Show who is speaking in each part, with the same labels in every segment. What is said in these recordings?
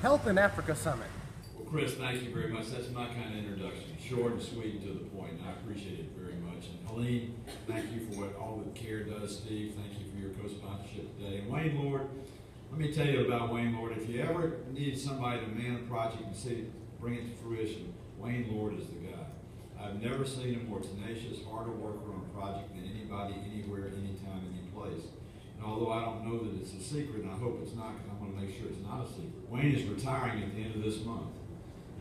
Speaker 1: Health in Africa Summit.
Speaker 2: Well, Chris, thank you very much. That's my kind of introduction. Short and sweet and to the point, and I appreciate it very much. And Helene, thank you for what all that CARE does. Steve, thank you for your co-sponsorship today. And Wayne Lord, let me tell you about Wayne Lord. If you ever need somebody to man a project and see it, bring it to fruition, Wayne Lord is the guy. I've never seen a more tenacious, harder worker on a project than anybody, anywhere, anytime, any place. And although I don't know that it's a secret, and I hope it's not, because I want to make sure it's not a secret, Wayne is retiring at the end of this month.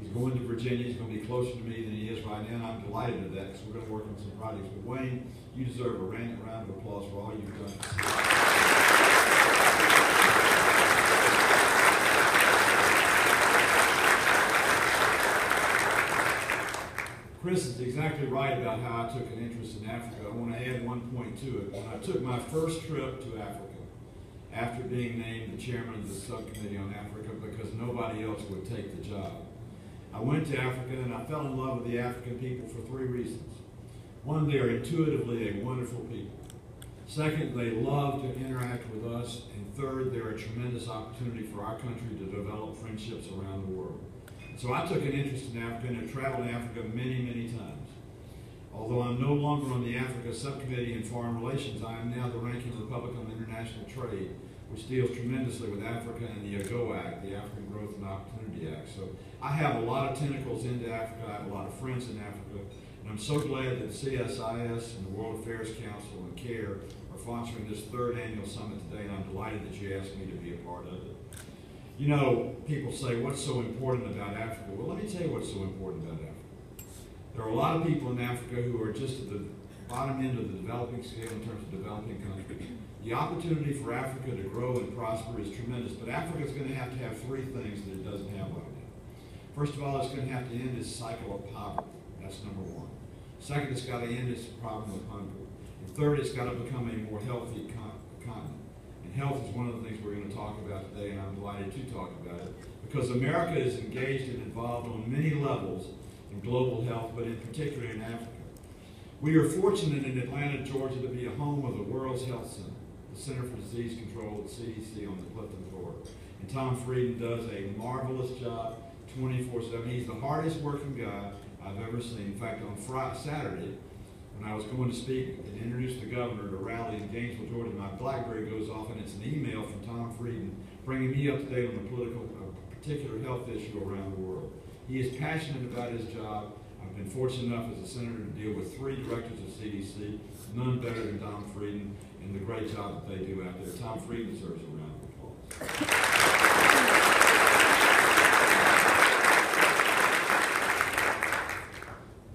Speaker 2: He's going to Virginia. He's going to be closer to me than he is right now, and I'm delighted with that because we're going to work on some projects. But Wayne, you deserve a round of applause for all you've done. Chris is exactly right about how I took an interest in Africa. I want to add one point to it. When I took my first trip to Africa, after being named the chairman of the subcommittee on Africa because nobody else would take the job, I went to Africa and I fell in love with the African people for three reasons. One, they are intuitively a wonderful people. Second, they love to interact with us. And third, they're a tremendous opportunity for our country to develop friendships around the world. So I took an interest in Africa and have traveled to Africa many, many times. Although I'm no longer on the Africa Subcommittee in Foreign Relations, I am now the ranking Republican on International Trade, which deals tremendously with Africa and the AGO Act, the African Growth and Opportunity Act. So I have a lot of tentacles into Africa. I have a lot of friends in Africa. And I'm so glad that CSIS and the World Affairs Council and CARE are sponsoring this third annual summit today, and I'm delighted that you asked me to be a part of it. You know, people say, what's so important about Africa? Well, let me tell you what's so important about Africa. There are a lot of people in Africa who are just at the bottom end of the developing scale in terms of developing countries. The opportunity for Africa to grow and prosper is tremendous, but Africa is going to have three things that it doesn't have right now. First of all, it's going to have to end its cycle of poverty. That's number one. Second, it's got to end its problem of hunger. And third, it's got to become a more healthy economy. And health is one of the things we're going to talk about today, and I'm delighted to talk about it, because America is engaged and involved on many levels in global health, but in particular in Africa. We are fortunate in Atlanta, Georgia, to be a home of the World's Health Center, the Center for Disease Control, the CDC, on the Clifton floor. And Tom Frieden does a marvelous job 24/7. He's the hardest working guy I've ever seen. In fact, on Saturday, when I was going to speak and introduce the governor at a rally in Gainesville, Georgia, my BlackBerry goes off and it's an email from Tom Frieden bringing me up to date on a particular health issue around the world. He is passionate about his job. I've been fortunate enough as a senator to deal with three directors of CDC, none better than Tom Frieden, and the great job that they do out there. Tom Frieden deserves a round of applause.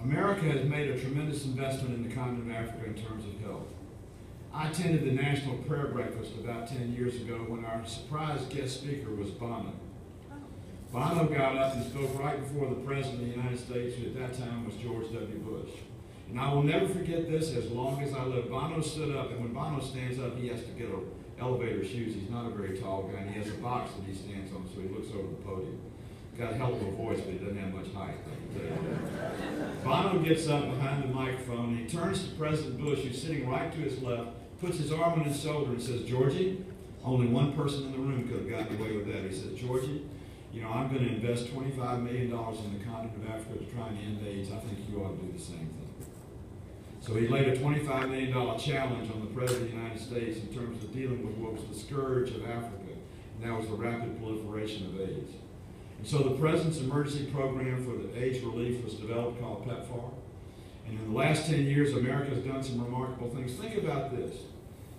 Speaker 2: America has made a tremendous investment in the continent of Africa in terms of health. I attended the National Prayer Breakfast about 10 years ago when our surprise guest speaker was Bono. Bono got up and spoke right before the President of the United States, who at that time was George W. Bush. And I will never forget this as long as I live. Bono stood up, and when Bono stands up, he has to get an elevator shoes. He's not a very tall guy, and he has a box that he stands on, so he looks over the podium. Got a hell of a voice, but he doesn't have much height, I can tell you. Bono gets up behind the microphone, and he turns to President Bush, who's sitting right to his left, puts his arm on his shoulder and says, "Georgie," only one person in the room could have gotten away with that. He said, "Georgie, you know, I'm going to invest $25 million in the continent of Africa to try and end AIDS. I think you ought to do the same thing." So he laid a $25 million challenge on the President of the United States in terms of dealing with what was the scourge of Africa, and that was the rapid proliferation of AIDS. And so the President's emergency program for the AIDS relief was developed, called PEPFAR. And in the last 10 years, America has done some remarkable things. Think about this.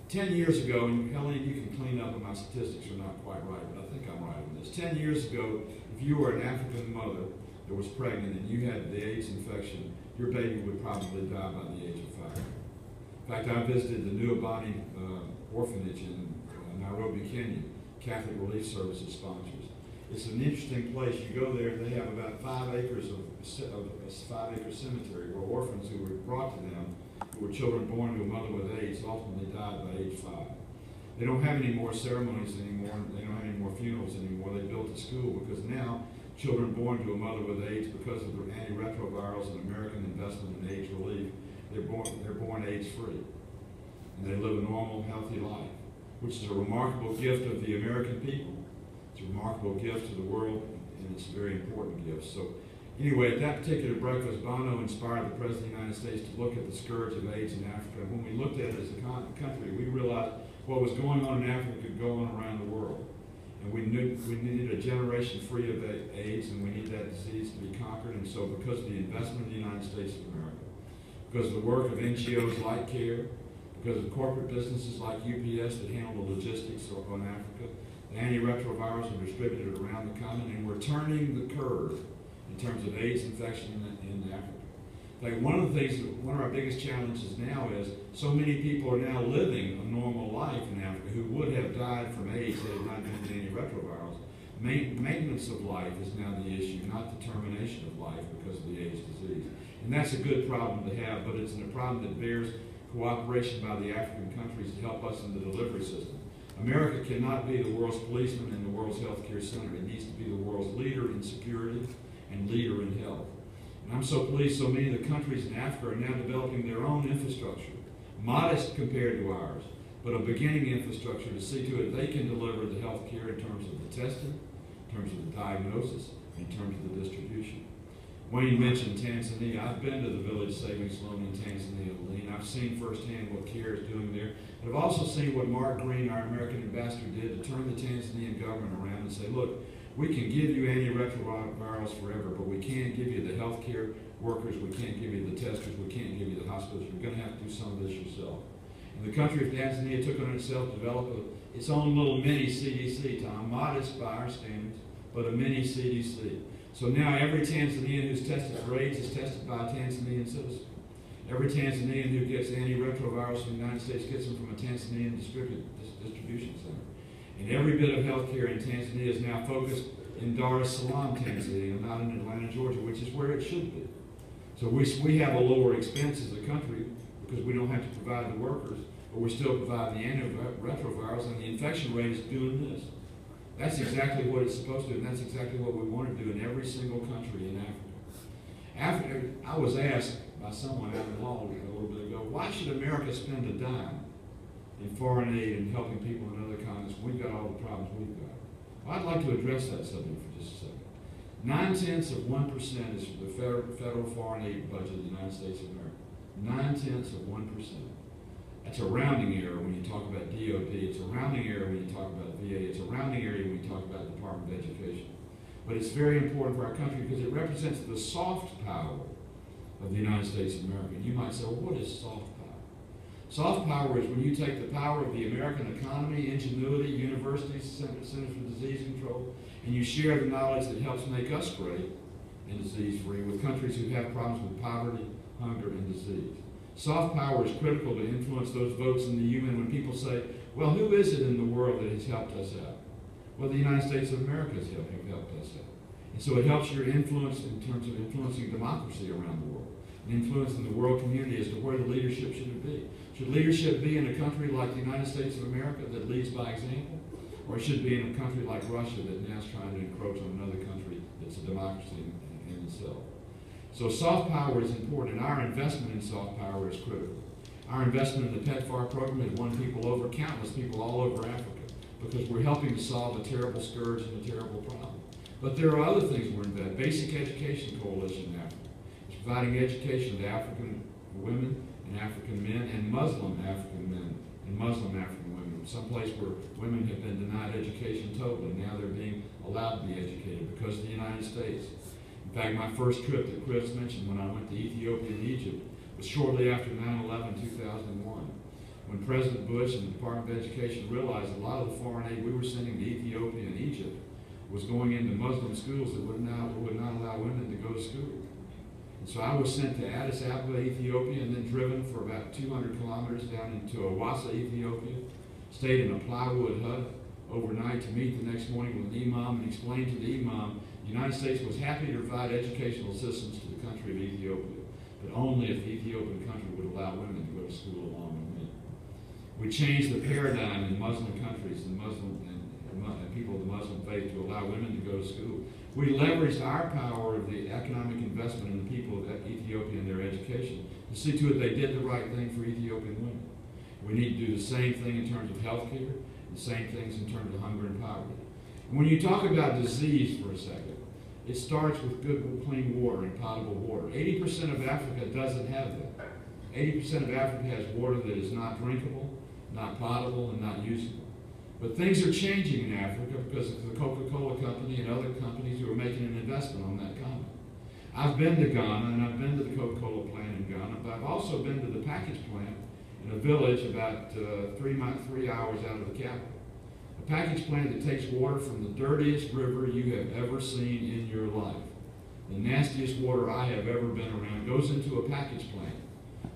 Speaker 2: 10 years ago, and Helene, you can clean up if my statistics are not quite right, but I think I'm right on this. 10 years ago, if you were an African mother that was pregnant and you had the AIDS infection, your baby would probably die by the age of 5. In fact, I visited the New Abani orphanage in Nairobi, Kenya. Catholic Relief Services sponsors. It's an interesting place. You go there, they have about 5 acres of a 5-acre cemetery where orphans who were brought to them, who were children born to a mother with AIDS, ultimately died by age 5. They don't have any more ceremonies anymore. They don't have any more funerals anymore. They built a school because now children born to a mother with AIDS, because of the antiretrovirals and American investment in AIDS relief, they're born AIDS-free. And they live a normal, healthy life, which is a remarkable gift of the American people. It's a remarkable gift to the world, and it's a very important gift. So anyway, at that particular breakfast, Bono inspired the President of the United States to look at the scourge of AIDS in Africa. When we looked at it as a country, we realized what was going on in Africa could go on around the world. And we knew we needed a generation free of AIDS, and we need that disease to be conquered. And so because of the investment in the United States of America, because of the work of NGOs like CARE, because of corporate businesses like UPS that handle the logistics on Africa, the antiretrovirals are distributed around the continent, and we're turning the curve in terms of AIDS infection in Africa. Like one of our biggest challenges now is so many people are now living a normal life in Africa who would have died from AIDS had it not been for antiretrovirals. Maintenance of life is now the issue, not the termination of life because of the AIDS disease. And that's a good problem to have, but it's a problem that bears cooperation by the African countries to help us in the delivery system. America cannot be the world's policeman and the world's healthcare center. It needs to be the world's leader in security and leader in health. And I'm so pleased so many of the countries in Africa are now developing their own infrastructure, modest compared to ours, but a beginning infrastructure to see to it they can deliver the health care in terms of the testing, in terms of the diagnosis, in terms of the distribution. Wayne mentioned Tanzania. I've been to the Village Savings Loan in Tanzania, Lee, and I've seen firsthand what CARE is doing there. But I've also seen what Mark Green, our American ambassador, did to turn the Tanzanian government around and say, look, we can give you antiretrovirals forever, but we can't give you the health care workers, we can't give you the testers, we can't give you the hospitals. You're going to have to do some of this yourself. And the country of Tanzania took on itself to develop its own little mini CDC, Tom, modest by our standards, but a mini CDC. So now every Tanzanian who's tested for AIDS is tested by a Tanzanian citizen. Every Tanzanian who gets antiretrovirals from the United States gets them from a Tanzanian distribution center. And every bit of health care in Tanzania is now focused in Dar es Salaam, Tanzania, not in Atlanta, Georgia, which is where it should be. So we have a lower expense as a country because we don't have to provide the workers, but we're still providing the antiretrovirals, and the infection rate is doing this. That's exactly what it's supposed to do, and that's exactly what we want to do in every single country in Africa. I was asked by someone out in the hall a little bit ago, why should America spend a dime in foreign aid and helping people in other continents? We've got all the problems we've got. Well, I'd like to address that subject for just a second. 0.9% is the federal foreign aid budget of the United States of America. 0.9%. That's a rounding error when you talk about DOD. It's a rounding error when you talk about VA. It's a rounding error when you talk about the Department of Education. But it's very important for our country because it represents the soft power of the United States of America. And you might say, well, what is soft power? Soft power is when you take the power of the American economy, ingenuity, universities, Centers for Disease Control, and you share the knowledge that helps make us great and disease-free with countries who have problems with poverty, hunger, and disease. Soft power is critical to influence those votes in the UN when people say, well, who is it in the world that has helped us out? Well, the United States of America has helped us out. And so it helps your influence in terms of influencing democracy around the world, and influencing the world community as to where the leadership should be. Should leadership be in a country like the United States of America that leads by example? Or it should be in a country like Russia that now is trying to encroach on another country that's a democracy in itself? So soft power is important, and our investment in soft power is critical. Our investment in the PEPFAR program has won people over, countless people all over Africa, because we're helping to solve a terrible scourge and a terrible problem. But there are other things we're investing. Basic Education Coalition in Africa is providing education to African women and African men and Muslim African men and Muslim African women. Someplace where women have been denied education totally. Now they're being allowed to be educated because of the United States. In fact, my first trip that Chris mentioned when I went to Ethiopia and Egypt was shortly after 9/11/2001, when President Bush and the Department of Education realized a lot of the foreign aid we were sending to Ethiopia and Egypt was going into Muslim schools that would not allow women to go to school. And so I was sent to Addis Ababa, Ethiopia, and then driven for about 200 kilometers down into Awassa, Ethiopia, stayed in a plywood hut overnight to meet the next morning with the imam and explain to the imam the United States was happy to provide educational assistance to the country of Ethiopia, but only if the Ethiopian country would allow women to go to school along with men. We changed the paradigm in Muslim countries and people of the Muslim faith to allow women to go to school. We leveraged our power of the economic investment in the people of Ethiopia and their education to see to it they did the right thing for Ethiopian women. We need to do the same thing in terms of health care, the same things in terms of hunger and poverty. When you talk about disease for a second, it starts with good, clean water and potable water. 80% of Africa doesn't have that. 80% of Africa has water that is not drinkable, not potable, and not usable. But things are changing in Africa because of the Coca-Cola company and other companies who are making an investment on that continent. I've been to Ghana, and I've been to the Coca-Cola plant in Ghana, but I've also been to the package plant in a village about 3 hours out of the capital. A package plant that takes water from the dirtiest river you have ever seen in your life. The nastiest water I have ever been around goes into a package plant.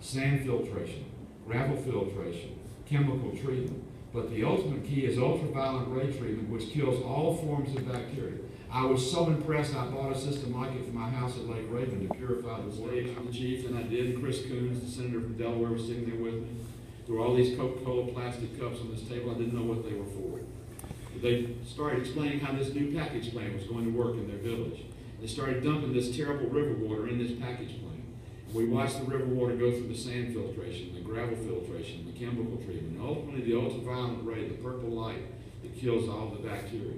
Speaker 2: Sand filtration, gravel filtration, chemical treatment. But the ultimate key is ultraviolet ray treatment, which kills all forms of bacteria. I was so impressed, I bought a system like it for my house at Lake Raven to purify the water. The chief, and I did. Chris Coons, the senator from Delaware, was sitting there with me. There were all these Coca-Cola plastic cups on this table. I didn't know what they were for. But they started explaining how this new package plant was going to work in their village. They started dumping this terrible river water in this package plant. We watched the river water go through the sand filtration, the gravel filtration, the chemical treatment, and ultimately the ultraviolet ray, the purple light that kills all the bacteria.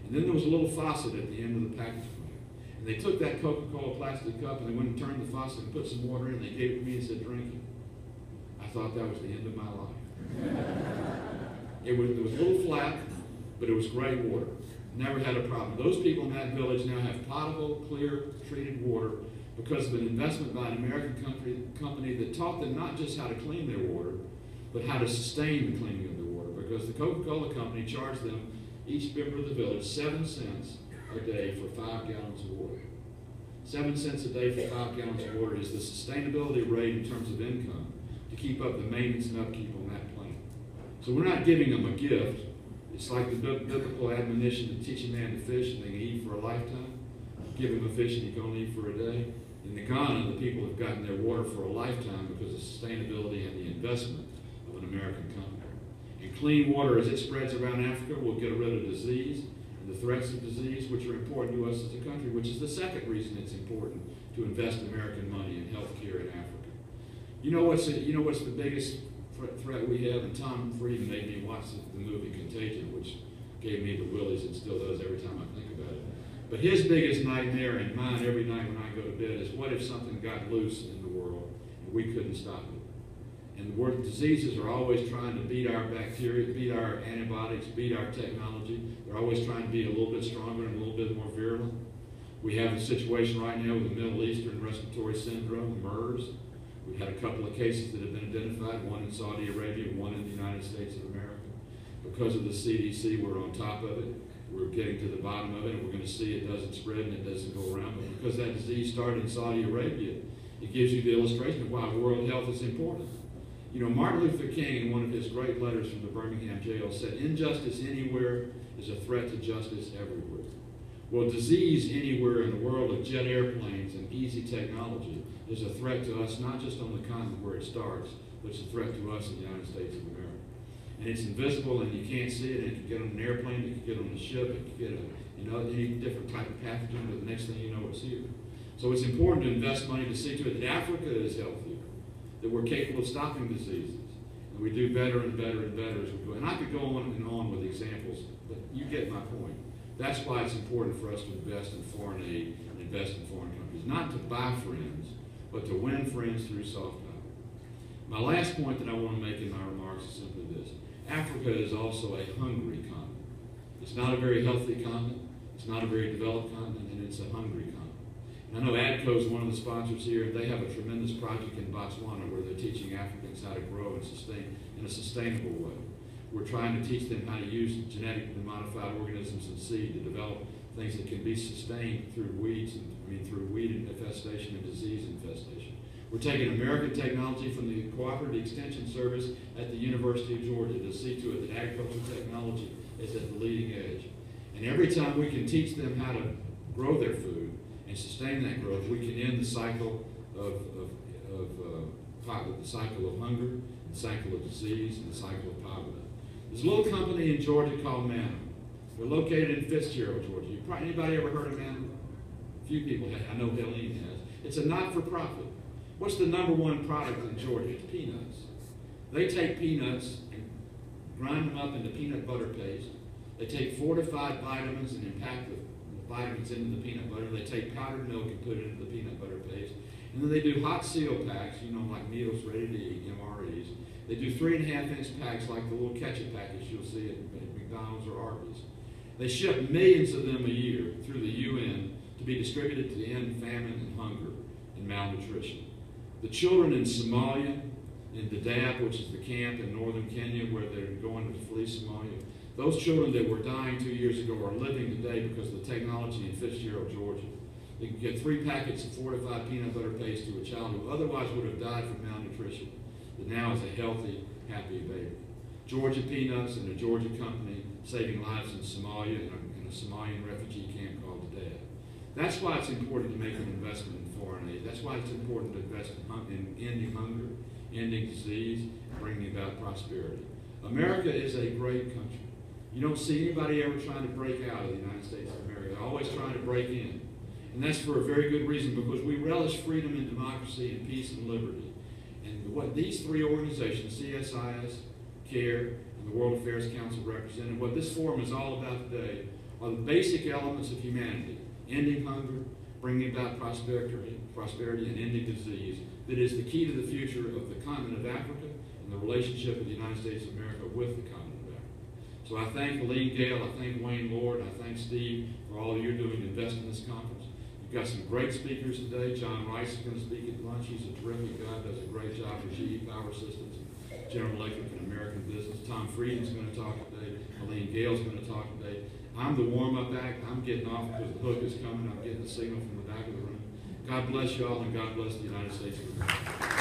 Speaker 2: And then there was a little faucet at the end of the package plant. And they took that Coca-Cola plastic cup and they went and turned the faucet and put some water in, and they gave it to me and said, drink it. I thought that was the end of my life. It was a little flat, but it was great water. Never had a problem. Those people in that village now have potable, clear, treated water because of an investment by an American company that taught them not just how to clean their water, but how to sustain the cleaning of their water. Because the Coca-Cola company charged them, each member of the village, 7 cents a day for 5 gallons of water. 7 cents a day for 5 gallons of water is the sustainability rate in terms of income to keep up the maintenance and upkeep on that plant. So we're not giving them a gift. It's like the biblical admonition to teach a man to fish and they can eat for a lifetime. Give him a fish and he can only eat for a day. In Ghana, the people have gotten their water for a lifetime because of sustainability and the investment of an American company. And clean water, as it spreads around Africa, will get rid of disease and the threats of disease, which are important to us as a country, which is the second reason it's important to invest American money in health care in Africa. You know what's the biggest threat we have? And Tom Frieden made me watch the movie Contagion, which gave me the willies and still does every time I think about it. But his biggest nightmare, and mine every night when I go to bed, is what if something got loose in the world and we couldn't stop it? And the word diseases are always trying to beat our bacteria, beat our antibiotics, beat our technology. They're always trying to be a little bit stronger and a little bit more virulent. We have a situation right now with the Middle Eastern respiratory syndrome, MERS. We've had a couple of cases that have been identified, one in Saudi Arabia, one in the United States of America. Because of the CDC, we're on top of it. We're getting to the bottom of it, and we're going to see it doesn't spread and it doesn't go around. But because that disease started in Saudi Arabia, it gives you the illustration of why world health is important. You know, Martin Luther King, in one of his great letters from the Birmingham jail, said, injustice anywhere is a threat to justice everywhere. Well, disease anywhere in the world of jet airplanes and easy technology is a threat to us, not just on the continent where it starts, but it's a threat to us in the United States of America. And it's invisible and you can't see it, and it can get on an airplane, it can get on a ship, it can get any different type of pathogen, but the next thing you know, it's here. So it's important to invest money to see to it that Africa is healthier, that we're capable of stopping diseases, and we do better and better and better as we go. And I could go on and on with examples, but you get my point. That's why it's important for us to invest in foreign aid and invest in foreign countries. Not to buy friends, but to win friends through soft power. My last point that I want to make in my remarks is simply this. Africa is also a hungry continent. It's not a very healthy continent. It's not a very developed continent, and it's a hungry continent. And I know ADCO is one of the sponsors here, and they have a tremendous project in Botswana where they're teaching Africans how to grow and sustain in a sustainable way. We're trying to teach them how to use genetically modified organisms and seed to develop things that can be sustained through through weed infestation and disease infestation. We're taking American technology from the Cooperative Extension Service at the University of Georgia to see to it that agricultural technology is at the leading edge. And every time we can teach them how to grow their food and sustain that growth, we can end the cycle of hunger, the cycle of disease, and the cycle of poverty. There's a little company in Georgia called Manna. They're located in Fitzgerald, Georgia. Anybody ever heard of Manna? A few people have. I know Helene has. It's a not-for-profit. What's the #1 product in Georgia? It's peanuts. They take peanuts and grind them up into peanut butter paste.
Speaker 1: They take fortified vitamins and impact the vitamins into the peanut butter. They take powdered milk and put it into the peanut butter paste. And then they do hot seal packs, you know, like meals ready to eat, MREs. They do 3.5-inch packs like the little ketchup packets you'll see at McDonald's or Arby's. They ship millions of them a year through the UN to be distributed to end famine and hunger and malnutrition. The children in Somalia, in Dadaab, which is the camp in northern Kenya where they're going to flee Somalia, those children that were dying 2 years ago are living today because of the technology in Fitzgerald, Georgia. They can get 3 packets of fortified peanut butter paste to a child who otherwise would have died from malnutrition, that now is a healthy, happy baby. Georgia Peanuts and a Georgia company saving lives in Somalia in a Somalian refugee camp called Dadaab. That's why it's important to make an investment in foreign aid. That's why it's important to invest in ending hunger, ending disease, bringing about prosperity. America is a great country. You don't see anybody ever trying to break out of the United States of America. They're always trying to break in. And that's for a very good reason, because we relish freedom and democracy and peace and liberty. And what these 3 organizations, CSIS, CARE, and the World Affairs Council represent, and what this forum is all about today, are the basic elements of humanity: ending hunger, bringing about prosperity, and ending disease. That is the key to the future of the continent of Africa and the relationship of the United States of America with the continent of Africa. So I thank Helene Gale, I thank Wayne Lord, I thank Steve for all you're doing to invest in this conference. You've got some great speakers today. John Rice is going to speak at lunch. He's a terrific guy, does a great job for GE Power Systems, General Electric, and American Business. Tom Frieden is going to talk today. Helene Gale is going to talk today. I'm the warm-up act. I'm getting off because the hook is coming. I'm getting the signal from the back of the room. God bless you all, and God bless the United States of America.